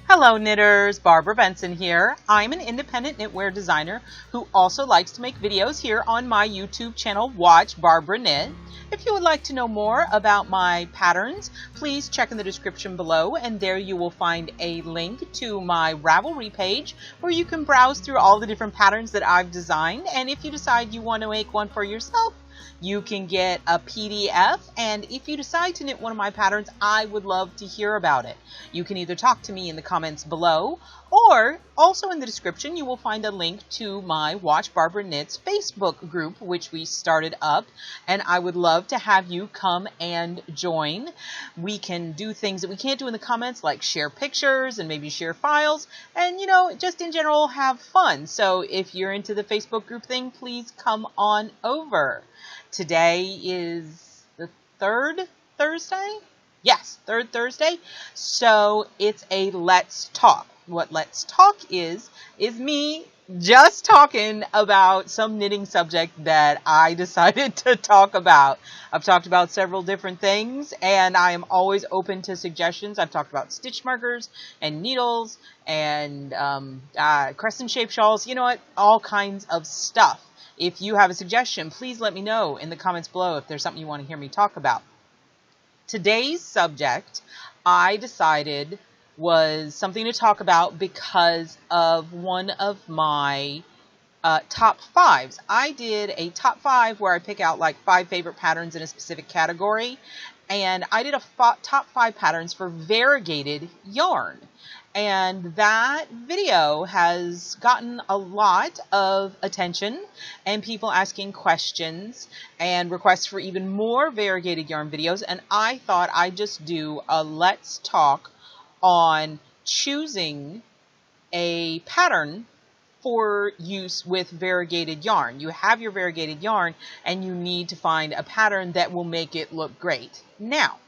Hello knitters, Barbara Benson here. I'm an independent knitwear designer who also likes to make videos here on my YouTube channel, Watch Barbara Knit. If you would like to know more about my patterns, please check in the description below, and there you will find a link to my Ravelry page where you can browse through all the different patterns that I've designed. And if you decide you want to make one for yourself, you can get a PDF, and if you decide to knit one of my patterns, I would love to hear about it. You can either talk to me in the comments below, or also in the description you will find a link to my Watch Barbara Knits Facebook group, which we started up, and I would love to have you come and join. We can do things that we can't do in the comments, like share pictures and maybe share files, and just in general have fun. So if you're into the Facebook group thing, please come on over. Today is the third Thursday? Yes, third Thursday. So it's a Let's Talk. What Let's Talk is me just talking about some knitting subject that I decided to talk about. I've talked about several different things, and I am always open to suggestions. I've talked about stitch markers and needles and crescent shaped shawls, all kinds of stuff. If you have a suggestion, please let me know in the comments below if there's something you want to hear me talk about. Today's subject, I decided, was something to talk about because of one of my top fives. I did a top five where I pick out like 5 favorite patterns in a specific category, and I did a top 5 patterns for variegated yarn. And that video has gotten a lot of attention and people asking questions and requests for even more variegated yarn videos. And I thought I'd just do a Let's Talk on choosing a pattern for use with variegated yarn. You have your variegated yarn and you need to find a pattern that will make it look great. Now,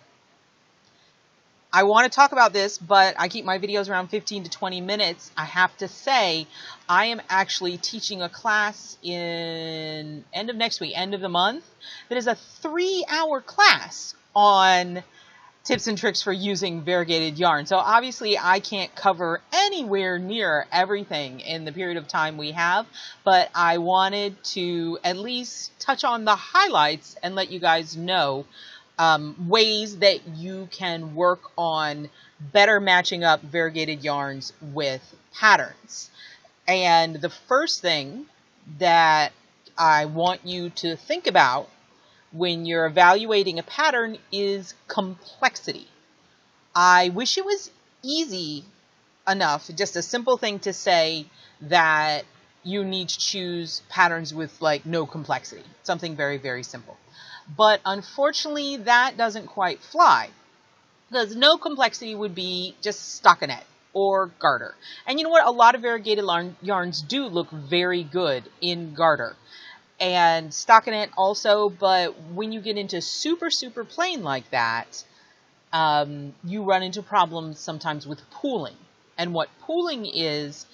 I want to talk about this, but I keep my videos around 15 to 20 minutes. I have to say, I am actually teaching a class in end of next week, end of the month, that is a 3-hour class on tips and tricks for using variegated yarn. So obviously I can't cover anywhere near everything in the period of time we have, but I wanted to at least touch on the highlights and let you guys know ways that you can work on better matching up variegated yarns with patterns. And the first thing that I want you to think about when you're evaluating a pattern is complexity. I wish it was easy enough, just a simple thing to say that you need to choose patterns with like no complexity, something very, very simple. But unfortunately, that doesn't quite fly, because no complexity would be just stockinette or garter. And you know what? A lot of variegated yarns do look very good in garter and stockinette also, but when you get into super, super plain like that, you run into problems sometimes with pooling. And what pooling is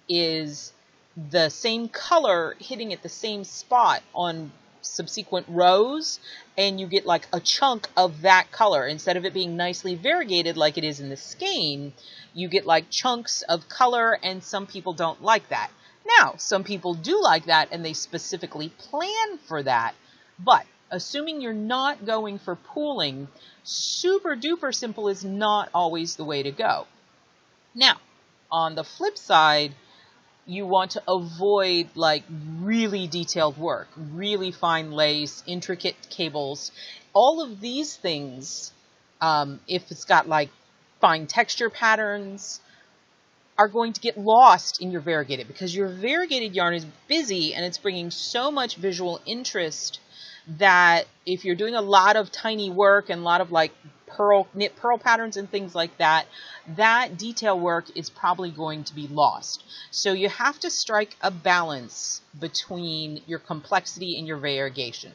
the same color hitting at the same spot on subsequent rows, and you get like a chunk of that color. Instead of it being nicely variegated like it is in the skein, you get like chunks of color, and some people don't like that. Now, some people do like that, and they specifically plan for that. But assuming you're not going for pooling, super duper simple is not always the way to go. Now, on the flip side, you want to avoid like really detailed work, really fine lace, intricate cables. All of these things, if it's got like fine texture patterns, are going to get lost in your variegated, because your variegated yarn is busy and it's bringing so much visual interest that if you're doing a lot of tiny work and a lot of like knit pearl patterns and things like that, that detail work is probably going to be lost. So you have to strike a balance between your complexity and your variegation.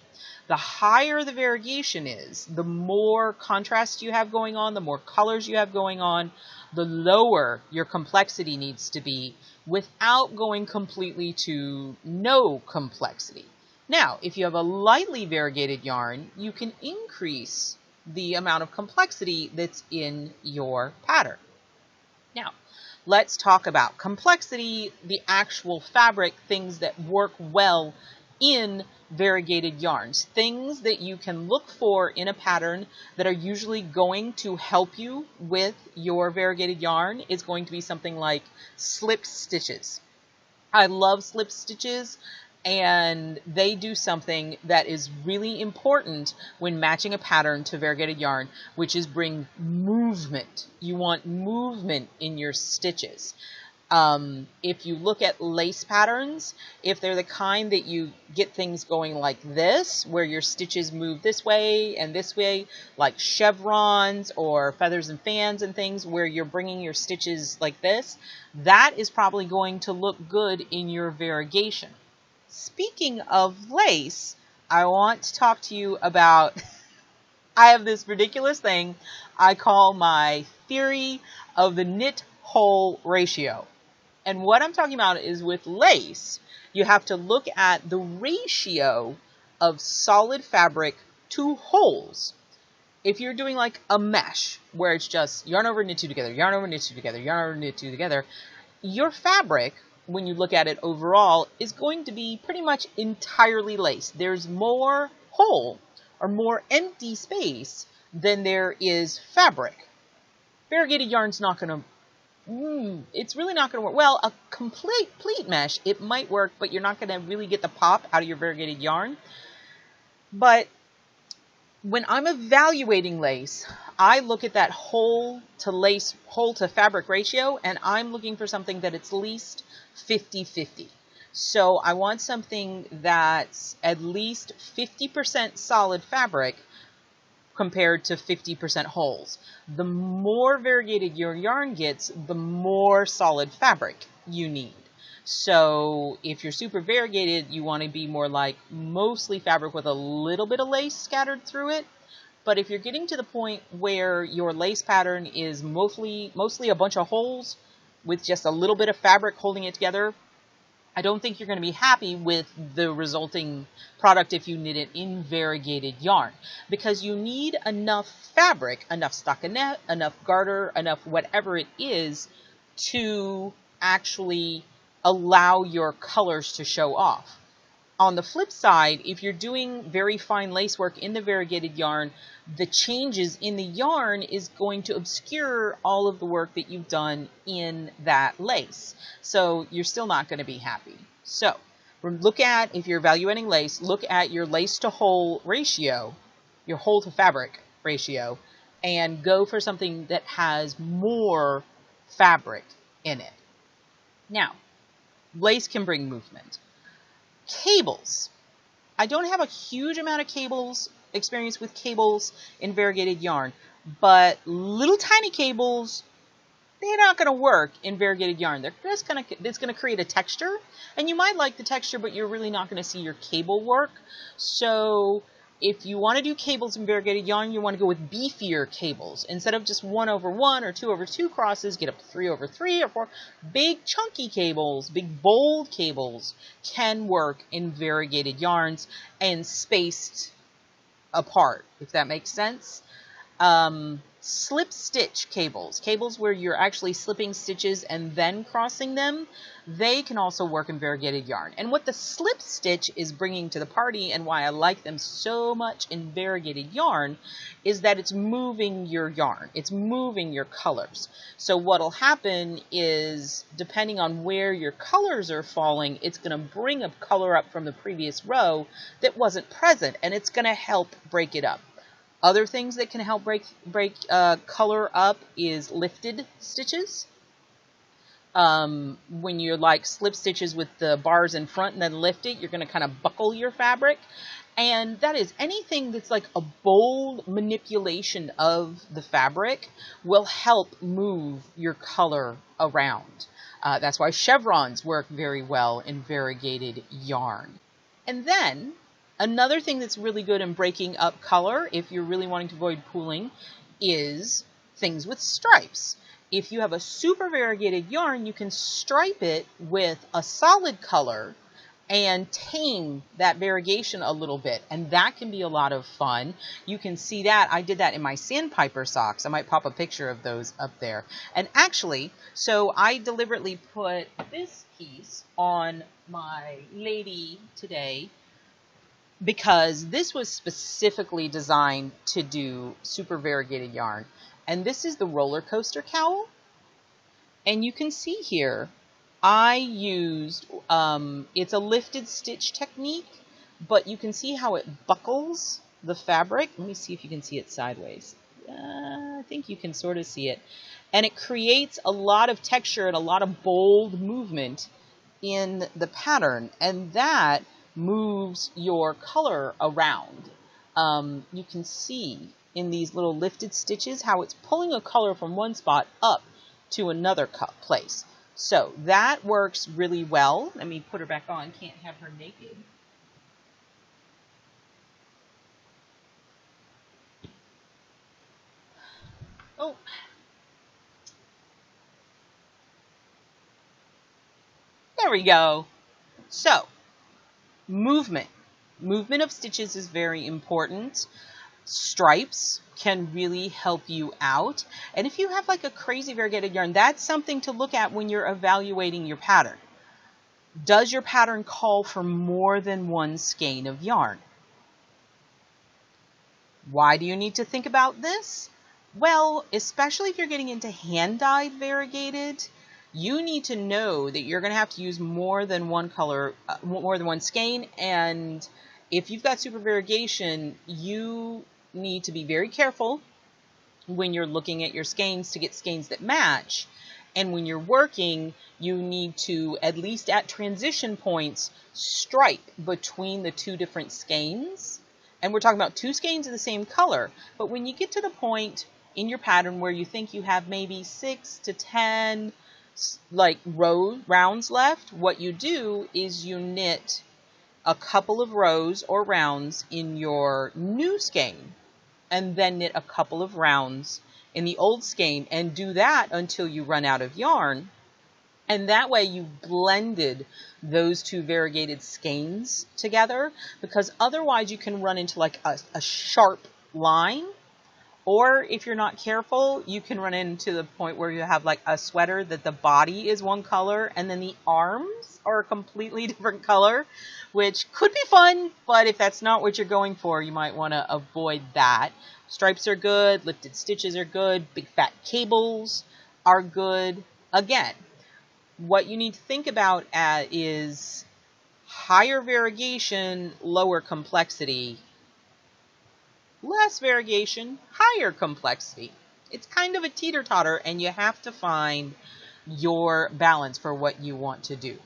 The higher the variegation is, the more contrast you have going on, the more colors you have going on, the lower your complexity needs to be without going completely to no complexity. Now, if you have a lightly variegated yarn, you can increase the amount of complexity that's in your pattern. Now, let's talk about complexity, the actual fabric, things that work well in variegated yarns. Things that you can look for in a pattern that are usually going to help you with your variegated yarn is going to be something like slip stitches. I love slip stitches, and they do something that is really important when matching a pattern to variegated yarn, which is bring movement. You want movement in your stitches. If you look at lace patterns, if they're the kind that you get things going like this, where your stitches move this way and this way, like chevrons or feathers and fans and things, where you're bringing your stitches like this, that is probably going to look good in your variegation. Speaking of lace, I want to talk to you about, I have this ridiculous thing I call my theory of the knit-hole ratio. And what I'm talking about is with lace, you have to look at the ratio of solid fabric to holes. If you're doing like a mesh, where it's just yarn over, knit two together, yarn over, knit two together, yarn over, knit two together, your fabric, when you look at it overall, is going to be pretty much entirely lace. There's more hole or more empty space than there is fabric. Variegated yarn's not going to it's really not going to work. Well, a complete mesh, it might work, but you're not going to really get the pop out of your variegated yarn. But when I'm evaluating lace, I look at that hole to fabric ratio, and I'm looking for something that it's least 50-50. So I want something that's at least 50% solid fabric compared to 50% holes. The more variegated your yarn gets, the more solid fabric you need. So if you're super variegated, you want to be more like mostly fabric with a little bit of lace scattered through it. But if you're getting to the point where your lace pattern is mostly a bunch of holes with just a little bit of fabric holding it together, I don't think you're going to be happy with the resulting product if you knit it in variegated yarn, because you need enough fabric, enough stockinette, enough garter, enough whatever it is to actually allow your colors to show off. On the flip side, if you're doing very fine lace work in the variegated yarn, the changes in the yarn is going to obscure all of the work that you've done in that lace. So you're still not going to be happy. So look at, if you're evaluating lace, look at your lace to hole ratio, your hole to fabric ratio, and go for something that has more fabric in it. Now, lace can bring movement. Cables. I don't have a huge amount of experience with cables in variegated yarn, but little tiny cables, they're not going to work in variegated yarn. It's going to create a texture, and you might like the texture, but you're really not going to see your cable work. So if you want to do cables in variegated yarn, you want to go with beefier cables. Instead of just 1/1 or 2/2 crosses, get up to 3/3 or 4. Big chunky cables, big bold cables can work in variegated yarns and spaced apart, if that makes sense. Slip stitch cables where you're actually slipping stitches and then crossing them, they can also work in variegated yarn. And what the slip stitch is bringing to the party, and why I like them so much in variegated yarn, is that it's moving your yarn, it's moving your colors. So what'll happen is, depending on where your colors are falling, it's going to bring a color up from the previous row that wasn't present, and it's going to help break it up. Other things that can help break color up is lifted stitches. When you're like slip stitches with the bars in front and then lift it, you're going to kind of buckle your fabric. And that is anything that's like a bold manipulation of the fabric will help move your color around. That's why chevrons work very well in variegated yarn. And then another thing that's really good in breaking up color, if you're really wanting to avoid pooling, is things with stripes. If you have a super variegated yarn, you can stripe it with a solid color and tame that variegation a little bit. And that can be a lot of fun. You can see that. I did that in my sandpiper socks. I might pop a picture of those up there. And actually, so I deliberately put this piece on my lady today because this was specifically designed to do super variegated yarn. And this is the Roller-Coaster Cowl. And you can see here, I used, it's a lifted stitch technique, but you can see how it buckles the fabric. Let me see if you can see it sideways. I think you can sort of see it. And it creates a lot of texture and a lot of bold movement in the pattern. And that moves your color around. You can see in these little lifted stitches how it's pulling a color from one spot up to another place. So that works really well. Let me put her back on. Can't have her naked. Oh. There we go. So, movement. Movement of stitches is very important. Stripes can really help you out. And if you have like a crazy variegated yarn, that's something to look at when you're evaluating your pattern. Does your pattern call for more than one skein of yarn? Why do you need to think about this? Well, especially if you're getting into hand-dyed variegated, you need to know that you're going to have to use more than one color, more than one skein. And if you've got super variegation, you need to be very careful when you're looking at your skeins to get skeins that match. And when you're working, you need to, at least at transition points, stripe between the two different skeins. And we're talking about two skeins of the same color. But when you get to the point in your pattern where you think you have maybe 6 to 10 like rounds left, what you do is you knit a couple of rows or rounds in your new skein and then knit a couple of rounds in the old skein and do that until you run out of yarn. And that way you blended those two variegated skeins together, because otherwise you can run into like a sharp line. Or if you're not careful, you can run into the point where you have like a sweater that the body is one color and then the arms are a completely different color, which could be fun, but if that's not what you're going for, you might want to avoid that. Stripes are good, lifted stitches are good, big fat cables are good. Again, what you need to think about is higher variegation, lower complexity. Less variegation, higher complexity. It's kind of a teeter-totter, and you have to find your balance for what you want to do.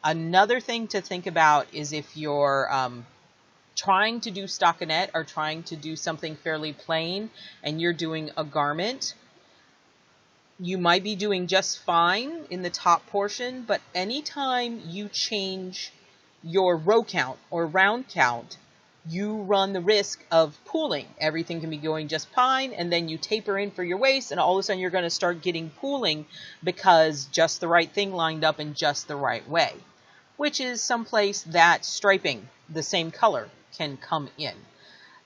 Another thing to think about is if you're trying to do stockinette or trying to do something fairly plain and you're doing a garment, you might be doing just fine in the top portion, but anytime you change your row count or round count, you run the risk of pooling. Everything can be going just fine, and then you taper in for your waist, and all of a sudden you're going to start getting pooling because just the right thing lined up in just the right way, which is someplace that striping the same color can come in.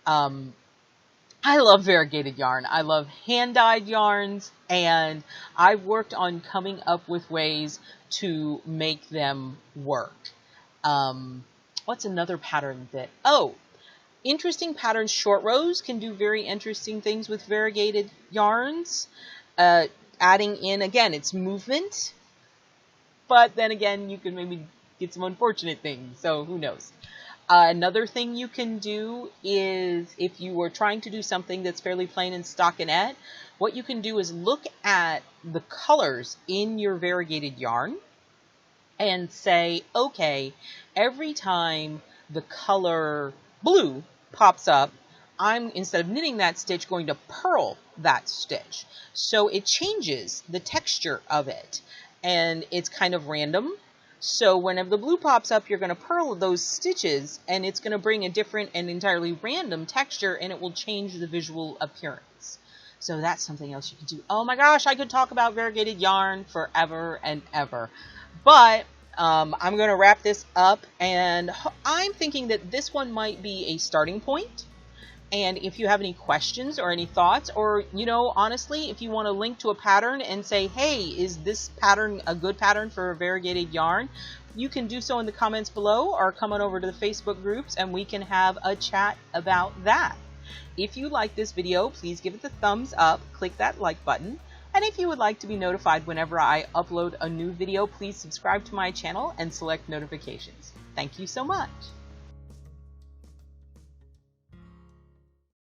I love variegated yarn. I love hand-dyed yarns, and I've worked on coming up with ways to make them work. What's another pattern that... Oh, interesting patterns. Short rows can do very interesting things with variegated yarns. Adding in, again, it's movement, but then again, you can maybe get some unfortunate things, so who knows. Another thing you can do is if you were trying to do something that's fairly plain in stockinette, what you can do is look at the colors in your variegated yarn and say, okay, every time the color blue pops up, I'm, instead of knitting that stitch, going to purl that stitch. So it changes the texture of it, and it's kind of random. So whenever the blue pops up, you're going to purl those stitches, and it's going to bring a different and entirely random texture, and it will change the visual appearance. So that's something else you can do. Oh my gosh, I could talk about variegated yarn forever and ever. But I'm going to wrap this up, and I'm thinking that this one might be a starting point. And if you have any questions or any thoughts, or, you know, honestly, if you want to link to a pattern and say, hey, is this pattern a good pattern for a variegated yarn, you can do so in the comments below, or come on over to the Facebook groups and we can have a chat about that. If you like this video, please give it the thumbs up, click that like button. And if you would like to be notified whenever I upload a new video, please subscribe to my channel and select notifications. Thank you so much.